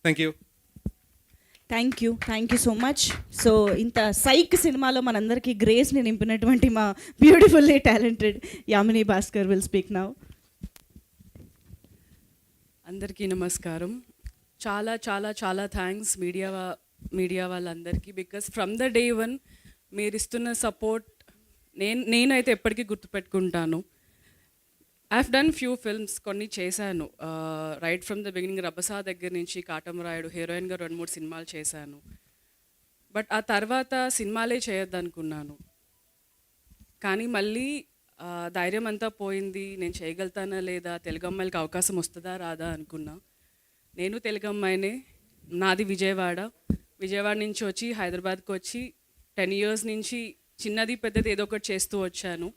Thank you. Thank you so much. So ఇంత Psych సినిమాలో మనందరికీ గ్రేస్ని నింపినటువంటి మా beautifully talented Yamini Bhaskar will speak now. అందరికీ నమస్కారం. చాలా చాలా చాలా థ్యాంక్స్ మీడియా వాళ్ళందరికీ, because from the day one మీరు ఇస్తున్న సపోర్ట్ నేనైతే ఎప్పటికీ గుర్తుపెట్టుకుంటాను. I have done few films, కొన్ని చేశాను right from the beginning. Rabhasa దగ్గర నుంచి కాటమరాయుడు హీరోయిన్గా 2-3 సినిమాలు చేశాను. బట్ ఆ తర్వాత సినిమాలే చేయొద్దనుకున్నాను. కానీ మళ్ళీ ధైర్యం అంతా పోయింది. నేను చేయగలుగుతానా లేదా, తెలుగు అమ్మాయిలకి అవకాశం వస్తుందా రాదా అనుకున్నా. నేను తెలుగు అమ్మాయినే, నాది విజయవాడ నుంచి వచ్చి హైదరాబాద్కి వచ్చి 10 years నుంచి చిన్నది పెద్దది ఏదో ఒకటి చేస్తూ వచ్చాను.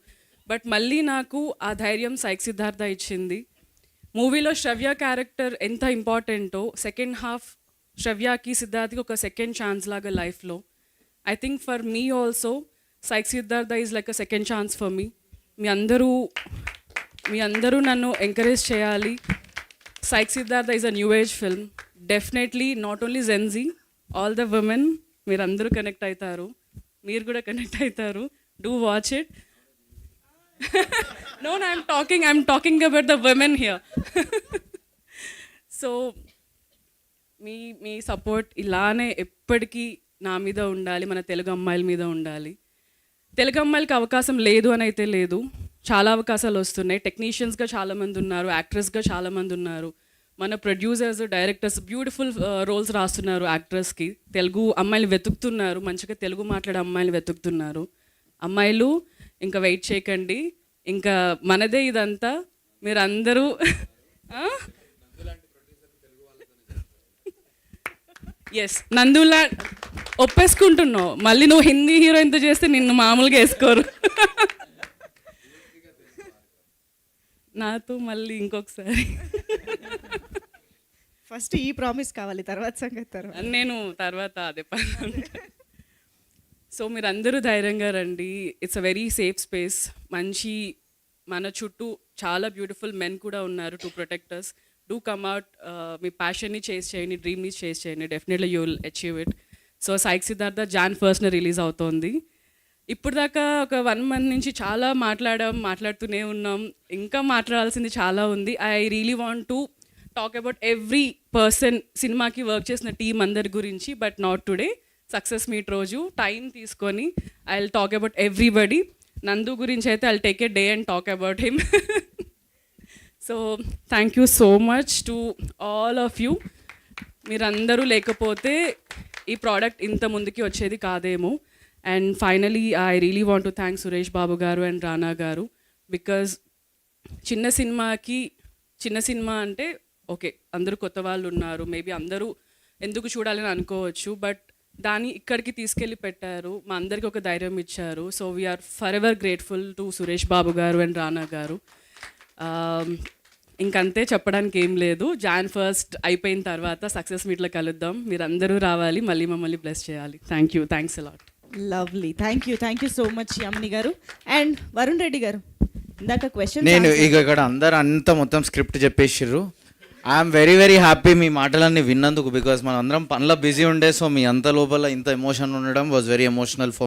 బట్ మళ్ళీ నాకు ఆ ధైర్యం సైక్ సిద్ధార్థ ఇచ్చింది. మూవీలో శ్రవ్య క్యారెక్టర్ ఎంత ఇంపార్టెంటో, సెకండ్ హాఫ్ శ్రవ్యకి సిద్ధార్థకి ఒక సెకండ్ ఛాన్స్ లాగా లైఫ్లో. I think for me also Psych Siddhartha is like a second chance for me. మీ అందరూ నన్ను ఎంకరేజ్ చేయాలి. Psych Siddhartha is a new age film. Definitely not only Gen Z, all the women మీరందరూ connect అవుతారు, మీరు కూడా కనెక్ట్ అవుతారు. Do watch it. No, I'm talking about the women here. So మీ సపోర్ట్ ఇలానే ఎప్పటికీ నా మీద ఉండాలి, మన తెలుగు అమ్మాయిల మీద ఉండాలి. తెలుగు అమ్మాయిలకి అవకాశం లేదు అని అయితే లేదు, చాలా అవకాశాలు వస్తున్నాయి. టెక్నీషియన్స్గా చాలామంది ఉన్నారు, యాక్ట్రెస్గా చాలామంది ఉన్నారు, మన ప్రొడ్యూసర్స్ డైరెక్టర్స్ బ్యూటిఫుల్ రోల్స్ రాస్తున్నారు. యాక్ట్రెస్కి తెలుగు అమ్మాయిలు వెతుకుతున్నారు, మంచిగా తెలుగు మాట్లాడే అమ్మాయిలు వెతుకుతున్నారు. అమ్మాయిలు ఇంకా వెయిట్ చేయకండి, ఇంకా మనదే ఇదంతా. మీరు అందరూ ఎస్ నందులా ఒప్పేసుకుంటున్నావు, మళ్ళీ నువ్వు హిందీ హీరోయిన్తో చేస్తే నిన్ను మామూలుగా వేసుకోరు. నాతో మళ్ళీ ఇంకొకసారి. ఫస్ట్ ఈ ప్రామిస్ కావాలి, తర్వాత సంగతి తర్వాత. నేను తర్వాత అదే పని. సో మీరు అందరూ ధైర్యంగా రండి. It's a very safe space. మన చుట్టూ చాలా బ్యూటిఫుల్ మెన్ కూడా ఉన్నారు to protectors. Do come out. మీ ప్యాషన్ని చేస్ చేయండి, డ్రీమ్ని చేస్ చేయండి. Definitely you will achieve it. So Psych Siddhartha Jan 1st release అవుతోంది. ఇప్పుడు దాకా ఒక 1 month నుంచి చాలా మాట్లాడుతూనే ఉన్నాం. ఇంకా మాట్లాడాల్సింది చాలా ఉంది. I really want to talk about every person, సినిమాకి వర్క్ చేసిన టీం అందరి గురించి. But not today. Success meet రోజు టైం తీసుకొని I will talk about everybody. Nandu గురించి అయితే I will take a day and talk about him. So thank you so much to all of you. మీరందరూ లేకపోతే ఈ ప్రోడక్ట్ ఇంత ముందుకి వచ్చేది కాదేమో. And finally I really want to thank Suresh Babu garu and రానా గారు. బికాజ్ చిన్న సినిమా అంటే ఓకే, అందరూ కొత్త వాళ్ళు ఉన్నారు, మేబీ అందరూ ఎందుకు చూడాలని అనుకోవచ్చు. బట్ దాన్ని ఇక్కడికి తీసుకెళ్ళి పెట్టారు, మా అందరికీ ఒక ధైర్యం ఇచ్చారు. So we are forever grateful to Suresh Babu garu and రానా గారు. ఇంకంతే, చెప్పడానికి ఏం లేదు. Jan 1st అయిపోయిన తర్వాత సక్సెస్ మీట్లో కలుద్దాం. మీరు అందరూ రావాలి, మళ్ళీ మమ్మల్ని బ్లెస్ చేయాలి. Thanks a lot. Lovely. Thank you so much Yamini గారు. అండ్ వరుణ్ రెడ్డి గారు, ఇందాక క్వశ్చన్ నేను ఇక్కడ అందరు అంతా మొత్తం స్క్రిప్ట్ చెప్పేసిర్రు. ఐఎమ్ వెరీ హ్యాపీ మీ మాటలన్నీ విన్నందుకు. బికాస్ మనం అందరం పనిలో బిజీ ఉండే, సో మీ అంత లోపల ఇంత ఎమోషన్ ఉండడం వాజ్ వెరీ ఎమోషనల్ ఫర్